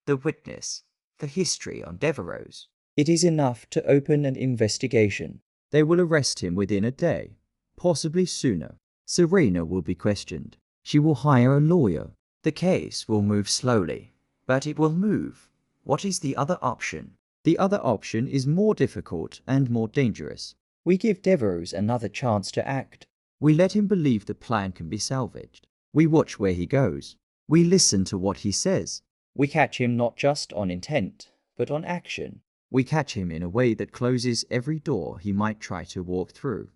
S1: the witness, the history on Devereux. It is enough to open an investigation. They will arrest him within a day, possibly sooner. Serena will be questioned. She will hire a lawyer. The case will move slowly, but it will move. What is the other option? The other option is more difficult and more dangerous. We give Devereux another chance to act. We let him believe the plan can be salvaged. We watch where he goes. We listen to what he says. We catch him not just on intent, but on action. We catch him in a way that closes every door he might try to walk through.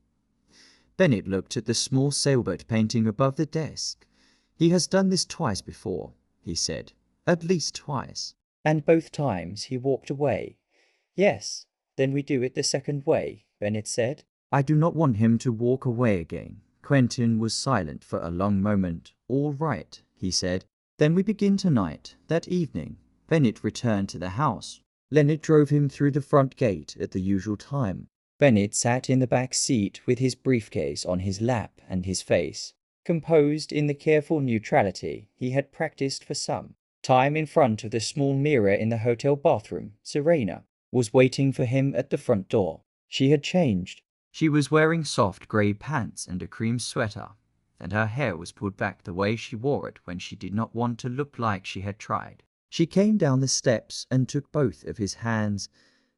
S1: Bennett looked at the small sailboat painting above the desk. He has done this twice before, he said. At least twice. And both times he walked away. Yes, then we do it the second way, Bennett said. I do not want him to walk away again. Quentin was silent for a long moment. All right, he said. Then we begin tonight. That evening, Bennett returned to the house. Leonard drove him through the front gate at the usual time. Bennett sat in the back seat with his briefcase on his lap and his face composed in the careful neutrality he had practiced for some time in front of the small mirror in the hotel bathroom. Serena was waiting for him at the front door. She had changed. She was wearing soft grey pants and a cream sweater, and her hair was pulled back the way she wore it when she did not want to look like she had tried. She came down the steps and took both of his hands.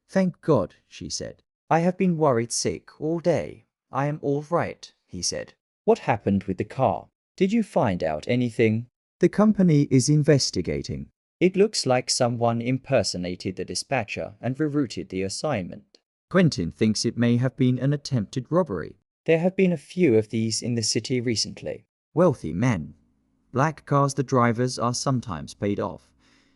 S1: Thank God, she said. I have been worried sick all day. I am all right, he said. What happened with the car? Did you find out anything? The company is investigating. It looks like someone impersonated the dispatcher and rerouted the assignment. Quentin thinks it may have been an attempted robbery. There have been a few of these in the city recently. Wealthy men. Black cars the drivers are sometimes paid off.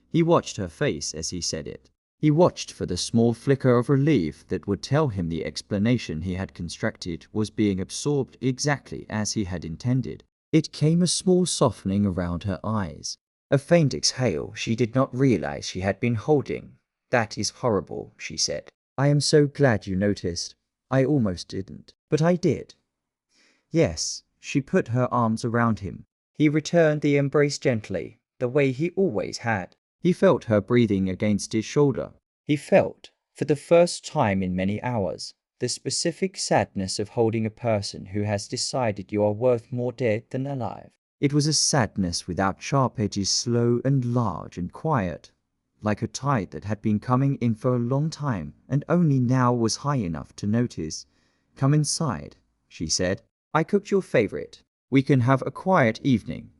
S1: He watched her face as he said it. He watched for the small flicker of relief that would tell him the explanation he had constructed was being absorbed exactly as he had intended. It came a small softening around her eyes. A faint exhale she did not realize she had been holding. That is horrible, she said. I am so glad you noticed. I almost didn't, but I did. Yes, she put her arms around him. He returned the embrace gently, the way he always had. He felt her breathing against his shoulder. He felt, for the first time in many hours, the specific sadness of holding a person who has decided you are worth more dead than alive. It was a sadness without sharp edges, slow and large and quiet, like a tide that had been coming in for a long time and only now was high enough to notice. Come inside, she said. I cooked your favorite. We can have a quiet evening.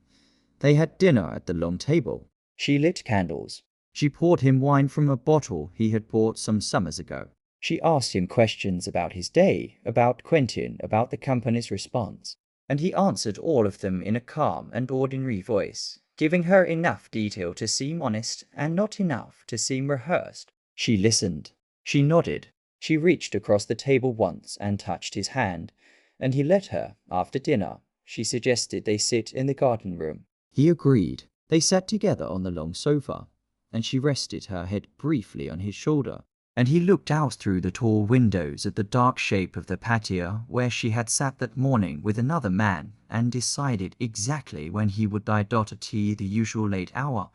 S1: They had dinner at the long table. She lit candles. She poured him wine from a bottle he had bought some summers ago. She asked him questions about his day, about Quentin, about the company's response, and he answered all of them in a calm and ordinary voice, giving her enough detail to seem honest and not enough to seem rehearsed. She listened. She nodded. She reached across the table once and touched his hand, and he let her, after dinner. She suggested they sit in the garden room. He agreed. They sat together on the long sofa, and she rested her head briefly on his shoulder, and he looked out through the tall windows at the dark shape of the patio where she had sat that morning with another man and decided exactly when he would die daughter tea the usual late hour.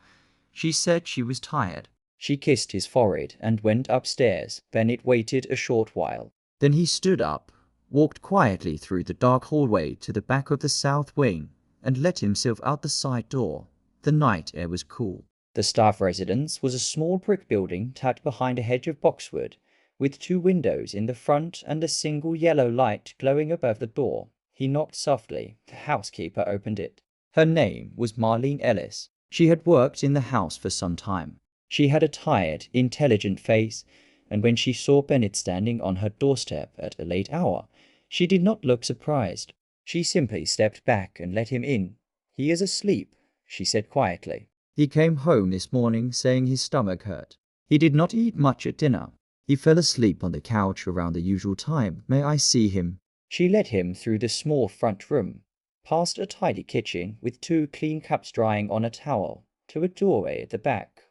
S1: She said she was tired. She kissed his forehead and went upstairs. Bennett waited a short while. Then he stood up, walked quietly through the dark hallway to the back of the south wing, and let himself out the side door. The night air was cool. The staff residence was a small brick building tucked behind a hedge of boxwood, with 2 windows in the front and a single yellow light glowing above the door. He knocked softly. The housekeeper opened it. Her name was Marlene Ellis. She had worked in the house for some time. She had a tired, intelligent face, and when she saw Bennett standing on her doorstep at a late hour, she did not look surprised. She simply stepped back and let him in. He is asleep, she said quietly. He came home this morning saying his stomach hurt. He did not eat much at dinner. He fell asleep on the couch around the usual time. May I see him? She led him through the small front room, past a tidy kitchen with 2 clean cups drying on a towel, to a doorway at the back.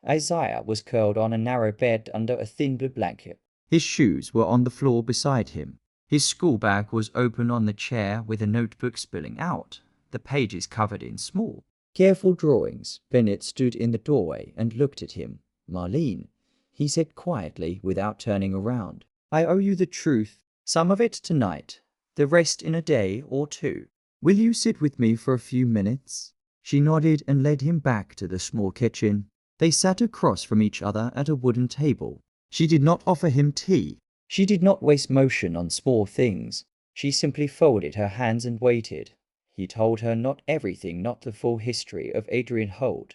S1: Isaiah was curled on a narrow bed under a thin blue blanket. His shoes were on the floor beside him. His school bag was open on the chair with a notebook spilling out, the pages covered in small, careful drawings. Bennett stood in the doorway and looked at him. Marlene, he said quietly without turning around. I owe you the truth. Some of it tonight, the rest in a day or 2. Will you sit with me for a few minutes? She nodded and led him back to the small kitchen. They sat across from each other at a wooden table. She did not offer him tea. She did not waste motion on small things. She simply folded her hands and waited. He told her not everything, not the full history of Adrian Holt,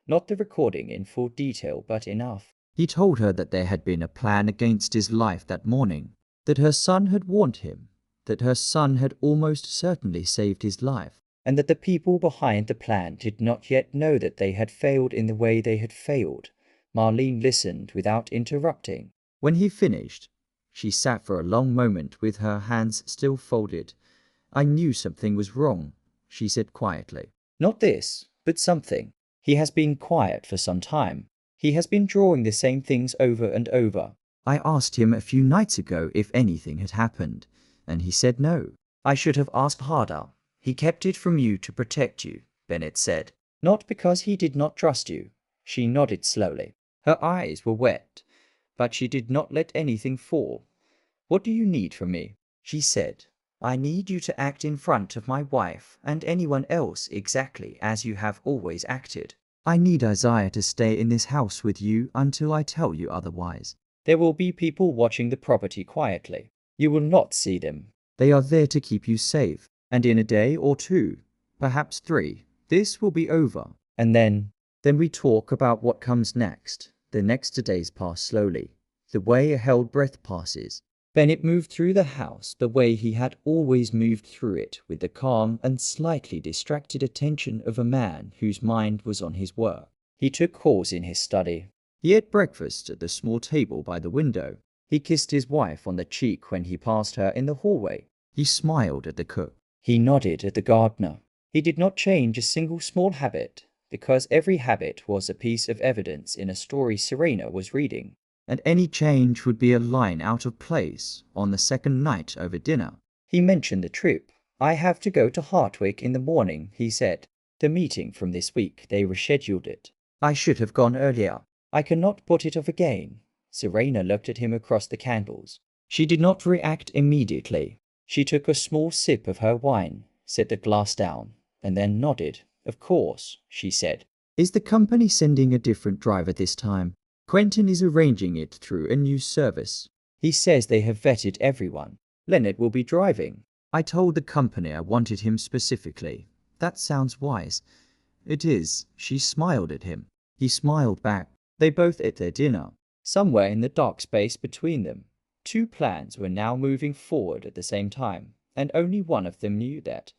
S1: not the recording in full detail, but enough. He told her that there had been a plan against his life that morning, that her son had warned him, that her son had almost certainly saved his life, and that the people behind the plan did not yet know that they had failed in the way they had failed. Marlene listened without interrupting. When he finished, she sat for a long moment with her hands still folded. I knew something was wrong, she said quietly. Not this, but something. He has been quiet for some time. He has been drawing the same things over and over. I asked him a few nights ago if anything had happened, and he said no. I should have asked harder. He kept it from you to protect you, Bennett said. Not because he did not trust you. She nodded slowly. Her eyes were wet, but she did not let anything fall. What do you need from me? She said. I need you to act in front of my wife and anyone else exactly as you have always acted. I need Isaiah to stay in this house with you until I tell you otherwise. There will be people watching the property quietly. You will not see them. They are there to keep you safe. And in a day or two, perhaps 3, this will be over. And then we talk about what comes next. The next days pass slowly, the way a held breath passes. Bennett moved through the house the way he had always moved through it, with the calm and slightly distracted attention of a man whose mind was on his work. He took calls in his study. He ate breakfast at the small table by the window. He kissed his wife on the cheek when he passed her in the hallway. He smiled at the cook. He nodded at the gardener. He did not change a single small habit, because every habit was a piece of evidence in a story Serena was reading. And any change would be a line out of place on the second night over dinner. He mentioned the trip. I have to go to Hartwick in the morning, he said. The meeting from this week, they rescheduled it. I should have gone earlier. I cannot put it off again. Serena looked at him across the candles. She did not react immediately. She took a small sip of her wine, set the glass down, and then nodded. Of course, she said. Is the company sending a different driver this time? Quentin is arranging it through a new service. He says they have vetted everyone. Leonard will be driving. I told the company I wanted him specifically. That sounds wise. It is. She smiled at him. He smiled back. They both ate their dinner. Somewhere in the dark space between them, 2 plans were now moving forward at the same time, and only one of them knew that.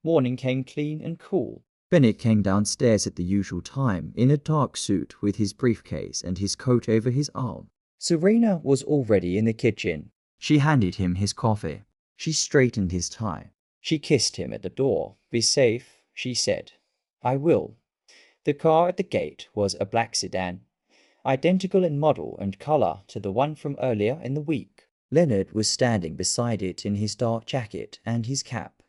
S1: Morning came clean and cool. Bennett came downstairs at the usual time, in a dark suit with his briefcase and his coat over his arm. Serena was already in the kitchen. She handed him his coffee. She straightened his tie. She kissed him at the door. Be safe, she said. I will. The car at the gate was a black sedan, identical in model and color to the one from earlier in the week. Leonard was standing beside it in his dark jacket and his cap,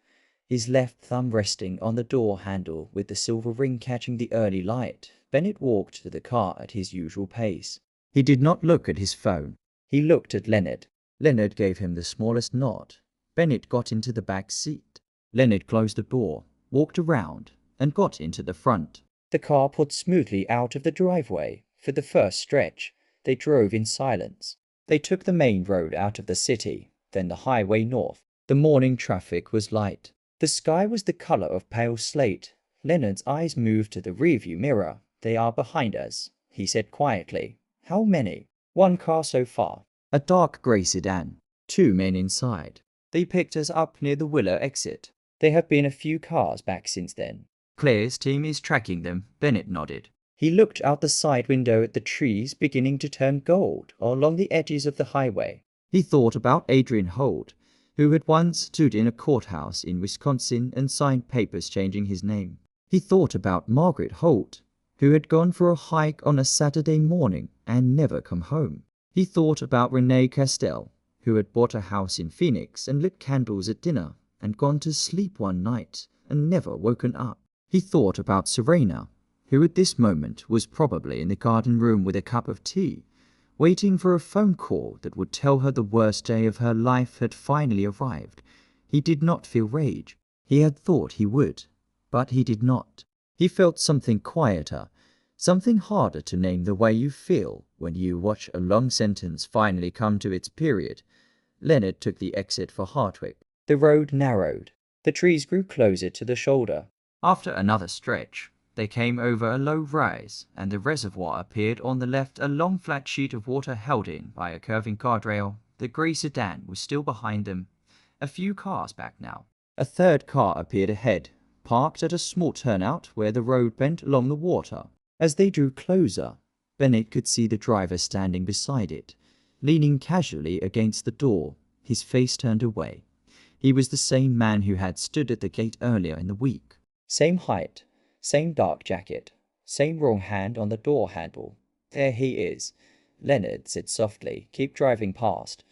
S1: his left thumb resting on the door handle with the silver ring catching the early light. Bennett walked to the car at his usual pace. He did not look at his phone. He looked at Leonard. Leonard gave him the smallest nod. Bennett got into the back seat. Leonard closed the door, walked around, and got into the front. The car pulled smoothly out of the driveway. For the first stretch, they drove in silence. They took the main road out of the city, then the highway north. The morning traffic was light. The sky was the color of pale slate. Leonard's eyes moved to the rearview mirror. They are behind us, he said quietly. How many? 1 car so far. A dark grey sedan. 2 men inside. They picked us up near the Willow exit. There have been a few cars back since then. Claire's team is tracking them, Bennett nodded. He looked out the side window at the trees beginning to turn gold along the edges of the highway. He thought about Adrian Holt, who had once stood in a courthouse in Wisconsin and signed papers changing his name. He thought about Margaret Holt, who had gone for a hike on a Saturday morning and never come home. He thought about Renee Castell, who had bought a house in Phoenix and lit candles at dinner and gone to sleep one night and never woken up. He thought about Serena, who at this moment was probably in the garden room with a cup of tea, waiting for a phone call that would tell her the worst day of her life had finally arrived. He did not feel rage. He had thought he would, but he did not. He felt something quieter, Something harder to name the way you feel when you watch a long sentence finally come to its period. Leonard took the exit for Hartwick. The road narrowed. The trees grew closer to the shoulder. After another stretch, they came over a low rise, and the reservoir appeared on the left, a long flat sheet of water held in by a curving guardrail. The grey sedan was still behind them, a few cars back now. A third car appeared ahead, parked at a small turnout where the road bent along the water. As they drew closer, Bennett could see the driver standing beside it, leaning casually against the door, his face turned away. He was the same man who had stood at the gate earlier in the week. Same height, same dark jacket, same wrong hand on the door handle. There he is, Leonard said softly. Keep driving past.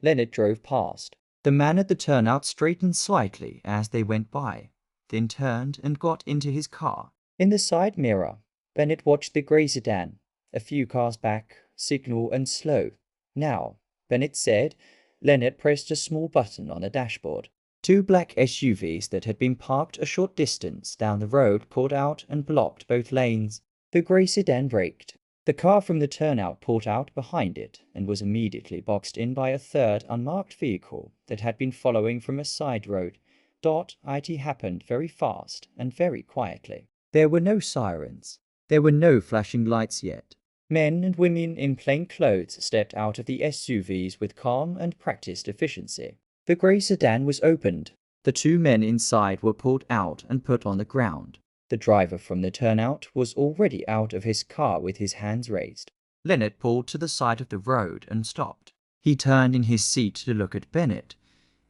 S1: Leonard drove past. The man at the turnout straightened slightly as they went by, then turned and got into his car. In the side mirror, Bennett watched the grey sedan, a few cars back, signal and slow. Now, Bennett said. Leonard pressed a small button on the dashboard. Two black SUVs that had been parked a short distance down the road pulled out and blocked both lanes. The grey sedan braked. The car from the turnout pulled out behind it and was immediately boxed in by a third unmarked vehicle that had been following from a side road. It happened very fast and very quietly. There were no sirens. There were no flashing lights yet. Men and women in plain clothes stepped out of the SUVs with calm and practiced efficiency. The grey sedan was opened. The two men inside were pulled out and put on the ground. The driver from the turnout was already out of his car with his hands raised. Leonard pulled to the side of the road and stopped. He turned in his seat to look at Bennett.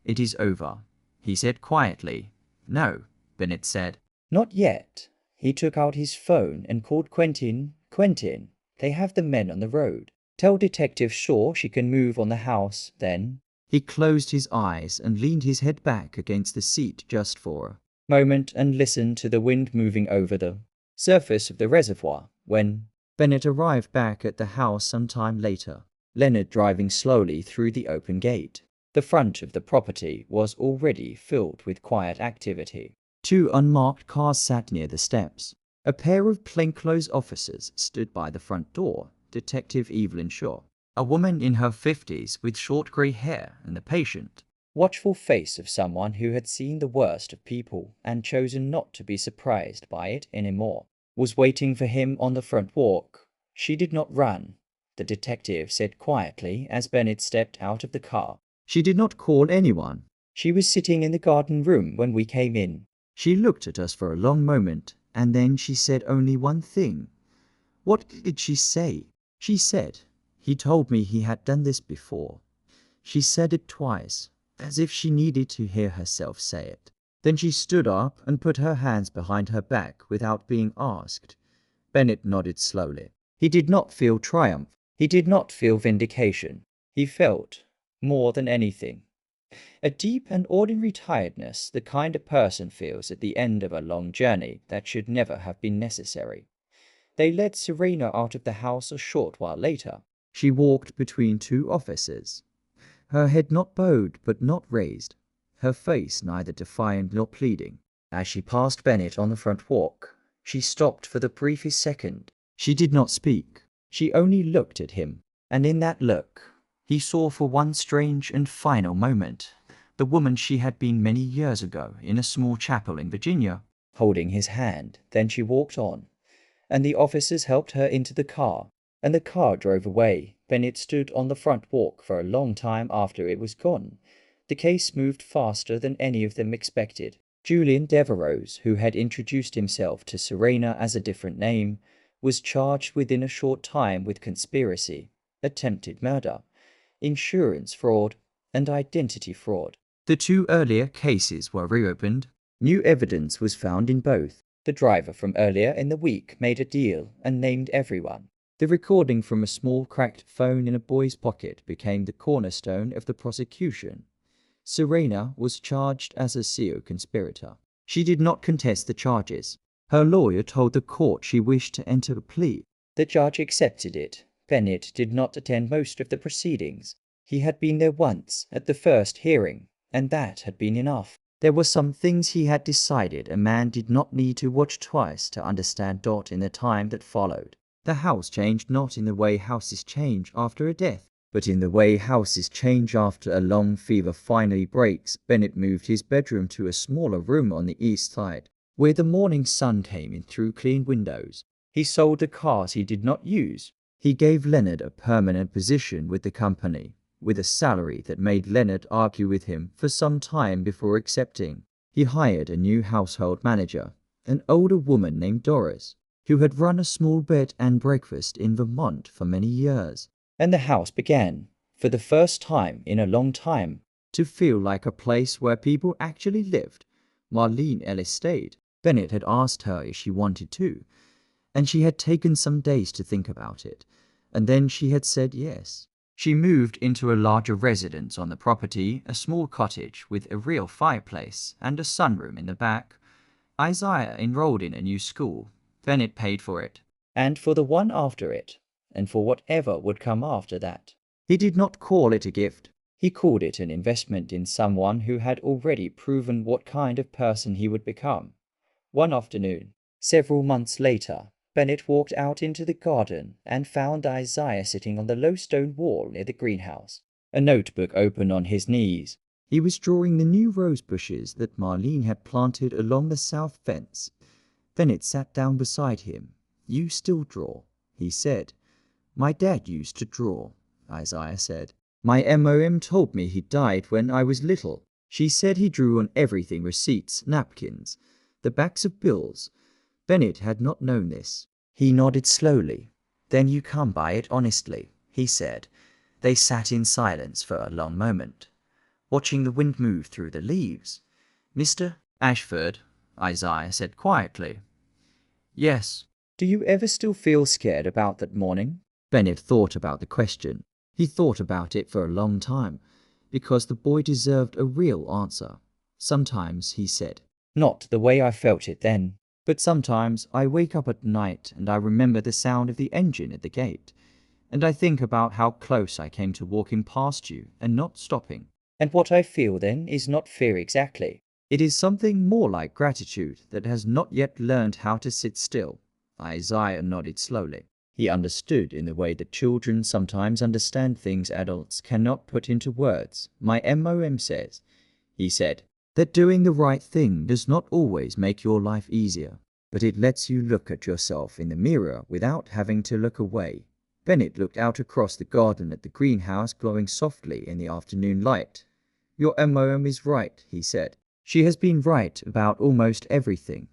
S1: It is over, he said quietly. No, Bennett said. Not yet. He took out his phone and called Quentin. Quentin, they have the men on the road. Tell Detective Shaw she can move on the house, then. He closed his eyes and leaned his head back against the seat just for a moment and listened to the wind moving over the surface of the reservoir. When Bennett arrived back at the house some time later, Leonard driving slowly through the open gate. The front of the property was already filled with quiet activity. Two unmarked cars sat near the steps. A pair of plainclothes officers stood by the front door, Detective Evelyn Shaw, a woman in her 50s with short grey hair, and the patient, watchful face of someone who had seen the worst of people and chosen not to be surprised by it anymore, was waiting for him on the front walk. She did not run, the detective said quietly as Bennett stepped out of the car. She did not call anyone. She was sitting in the garden room when we came in. She looked at us for a long moment, and then she said only one thing. What did she say? She said, he told me he had done this before. She said it twice, as if she needed to hear herself say it. Then she stood up and put her hands behind her back without being asked. Bennett nodded slowly. He did not feel triumph. He did not feel vindication. He felt, more than anything, a deep and ordinary tiredness, the kind a person feels at the end of a long journey that should never have been necessary. They led Serena out of the house a short while later. She walked between two officers, her head not bowed but not raised, her face neither defiant nor pleading. As she passed Bennett on the front walk, she stopped for the briefest second. She did not speak. She only looked at him, and in that look, he saw for one strange and final moment the woman she had been many years ago in a small chapel in Virginia, holding his hand. Then she walked on, and the officers helped her into the car, and the car drove away. Bennett stood on the front walk for a long time after it was gone. The case moved faster than any of them expected. Julian Devereux, who had introduced himself to Serena as a different name, was charged within a short time with conspiracy, attempted murder, insurance fraud, and identity fraud. The two earlier cases were reopened. New evidence was found in both. The driver from earlier in the week made a deal and named everyone. The recording from a small cracked phone in a boy's pocket became the cornerstone of the prosecution. Serena was charged as a CO conspirator. She did not contest the charges. Her lawyer told the court she wished to enter a plea. The judge accepted it. Bennett did not attend most of the proceedings. He had been there once, at the first hearing, and that had been enough. There were some things he had decided a man did not need to watch twice to understand. In the time that followed, the house changed not in the way houses change after a death, but in the way houses change after a long fever finally breaks. Bennett moved his bedroom to a smaller room on the east side, where the morning sun came in through clean windows. He sold the cars he did not use. He gave Leonard a permanent position with the company, with a salary that made Leonard argue with him for some time before accepting. He hired a new household manager, an older woman named Doris, who had run a small bed and breakfast in Vermont for many years. And the house began, for the first time in a long time, to feel like a place where people actually lived. Marlene Ellis stayed. Bennett had asked her if she wanted to, and she had taken some days to think about it, and then she had said yes. She moved into a larger residence on the property, a small cottage with a real fireplace and a sunroom in the back. Isaiah enrolled in a new school. Bennett paid for it, and for the one after it, and for whatever would come after that. He did not call it a gift. He called it an investment in someone who had already proven what kind of person he would become. One afternoon, several months later, Bennett walked out into the garden and found Isaiah sitting on the low stone wall near the greenhouse, a notebook open on his knees. He was drawing the new rose bushes that Marlene had planted along the south fence. Bennett sat down beside him. "You still draw," he said. "My dad used to draw," Isaiah said. "My mom told me he died when I was little. She said he drew on everything: receipts, napkins, the backs of bills." Bennett had not known this. He nodded slowly. "Then you come by it honestly," he said. They sat in silence for a long moment, watching the wind move through the leaves. "Mr. Ashford," Isaiah said quietly. "Yes." "Do you ever still feel scared about that morning?" Bennett thought about the question. He thought about it for a long time, because the boy deserved a real answer. "Sometimes," he said. "Not the way I felt it then. But sometimes I wake up at night and I remember the sound of the engine at the gate. And I think about how close I came to walking past you and not stopping. And what I feel then is not fear exactly. It is something more like gratitude that has not yet learned how to sit still." Isaiah nodded slowly. He understood in the way that children sometimes understand things adults cannot put into words. "My mom says," he said, "that doing the right thing does not always make your life easier, but it lets you look at yourself in the mirror without having to look away." Bennett looked out across the garden at the greenhouse glowing softly in the afternoon light. "Your mom is right," he said. "She has been right about almost everything.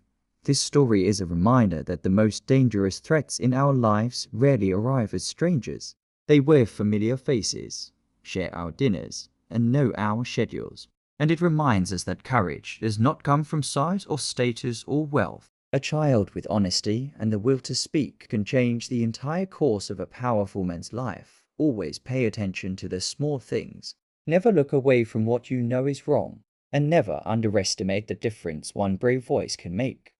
S1: This story is a reminder that the most dangerous threats in our lives rarely arrive as strangers. They wear familiar faces, share our dinners, and know our schedules. And it reminds us that courage does not come from size or status or wealth. A child with honesty and the will to speak can change the entire course of a powerful man's life. Always pay attention to the small things. Never look away from what you know is wrong. And never underestimate the difference one brave voice can make.